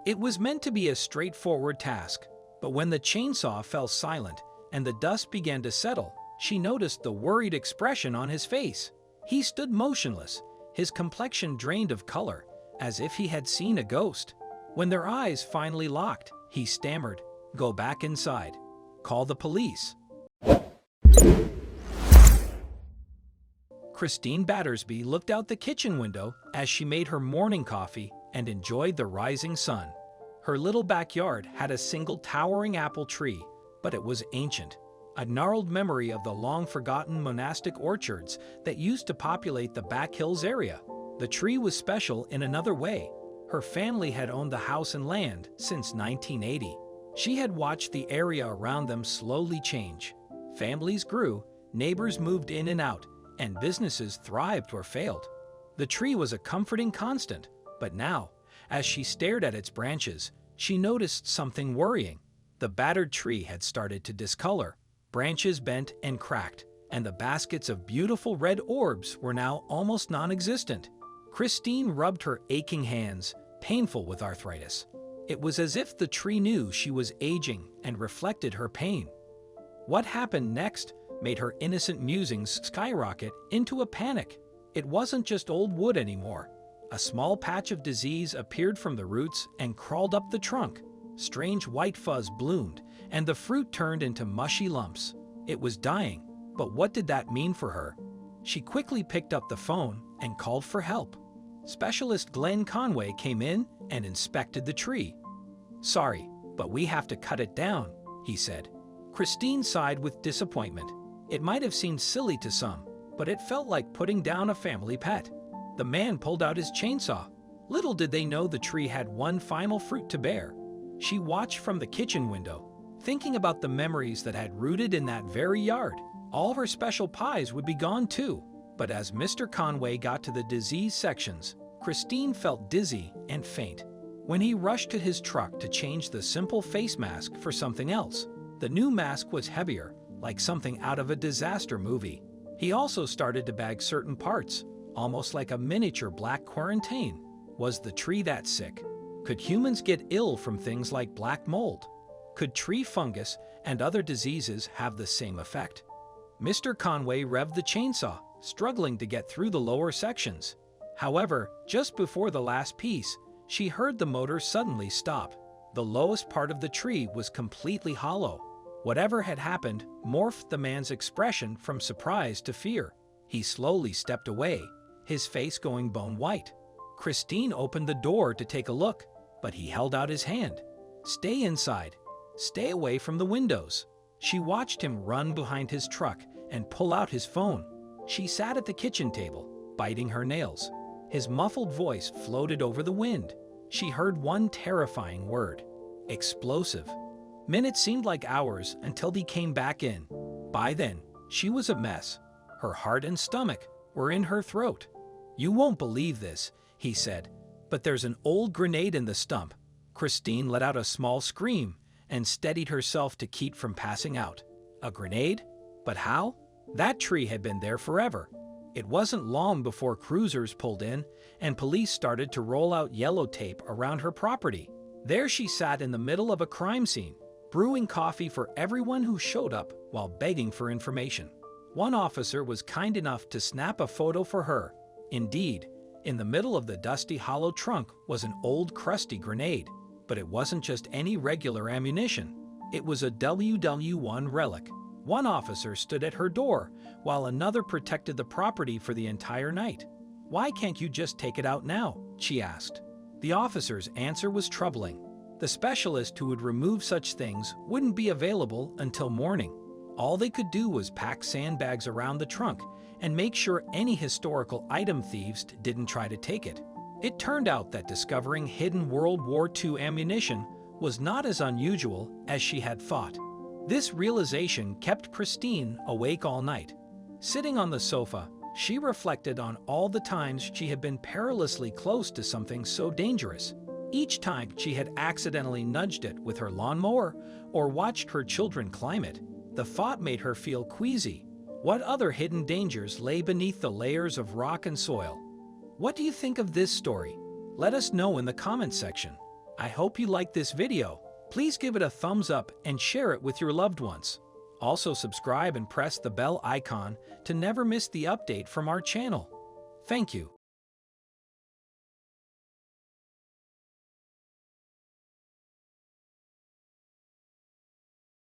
It was meant to be a straightforward task, but when the chainsaw fell silent and the dust began to settle, she noticed the worried expression on his face. He stood motionless, his complexion drained of color, as if he had seen a ghost. When their eyes finally locked, he stammered, "Go back inside. Call the police." Christine Battersby looked out the kitchen window as she made her morning coffee and enjoyed the rising sun. Her little backyard had a single towering apple tree, but it was ancient, a gnarled memory of the long-forgotten monastic orchards that used to populate the back hills area. The tree was special in another way. Her family had owned the house and land since 1980. She had watched the area around them slowly change. Families grew, neighbors moved in and out, and businesses thrived or failed. The tree was a comforting constant, but now, as she stared at its branches, she noticed something worrying. The battered tree had started to discolor, branches bent and cracked, and the baskets of beautiful red orbs were now almost non-existent. Christine rubbed her aching hands, painful with arthritis. It was as if the tree knew she was aging and reflected her pain. What happened next made her innocent musings skyrocket into a panic. It wasn't just old wood anymore. A small patch of disease appeared from the roots and crawled up the trunk. Strange white fuzz bloomed, and the fruit turned into mushy lumps. It was dying, but what did that mean for her? She quickly picked up the phone and called for help. Specialist Glenn Conway came in and inspected the tree. "Sorry, but we have to cut it down," he said. Christine sighed with disappointment. It might have seemed silly to some, but it felt like putting down a family pet. The man pulled out his chainsaw. Little did they know the tree had one final fruit to bear. She watched from the kitchen window, thinking about the memories that had rooted in that very yard. All her special pies would be gone too. But as Mr. Conway got to the disease sections, Christine felt dizzy and faint. When he rushed to his truck to change the simple face mask for something else, the new mask was heavier, like something out of a disaster movie. He also started to bag certain parts, almost like a miniature black quarantine. Was the tree that sick? Could humans get ill from things like black mold? Could tree fungus and other diseases have the same effect? Mr. Conway revved the chainsaw, struggling to get through the lower sections. However, just before the last piece, she heard the motor suddenly stop. The lowest part of the tree was completely hollow. Whatever had happened morphed the man's expression from surprise to fear. He slowly stepped away, his face going bone white. Christine opened the door to take a look, but he held out his hand. "Stay inside. Stay away from the windows." She watched him run behind his truck and pull out his phone. She sat at the kitchen table, biting her nails. His muffled voice floated over the wind. She heard one terrifying word: explosive. Minutes seemed like hours until he came back in. By then, she was a mess. Her heart and stomach were in her throat. "You won't believe this," he said, "but there's an old grenade in the stump." Christine let out a small scream and steadied herself to keep from passing out. A grenade? But how? That tree had been there forever. It wasn't long before cruisers pulled in and police started to roll out yellow tape around her property. There she sat in the middle of a crime scene, brewing coffee for everyone who showed up while begging for information. One officer was kind enough to snap a photo for her. Indeed, in the middle of the dusty hollow trunk was an old crusty grenade. But it wasn't just any regular ammunition. It was a WW1 relic. One officer stood at her door, while another protected the property for the entire night. "Why can't you just take it out now?" she asked. The officer's answer was troubling. The specialist who would remove such things wouldn't be available until morning. All they could do was pack sandbags around the trunk and make sure any historical item thieves didn't try to take it. It turned out that discovering hidden World War II ammunition was not as unusual as she had thought. This realization kept Christine awake all night. Sitting on the sofa, she reflected on all the times she had been perilously close to something so dangerous. Each time she had accidentally nudged it with her lawnmower or watched her children climb it, the thought made her feel queasy. What other hidden dangers lay beneath the layers of rock and soil? What do you think of this story? Let us know in the comments section. I hope you liked this video. Please give it a thumbs up and share it with your loved ones. Also subscribe and press the bell icon to never miss the update from our channel. Thank you.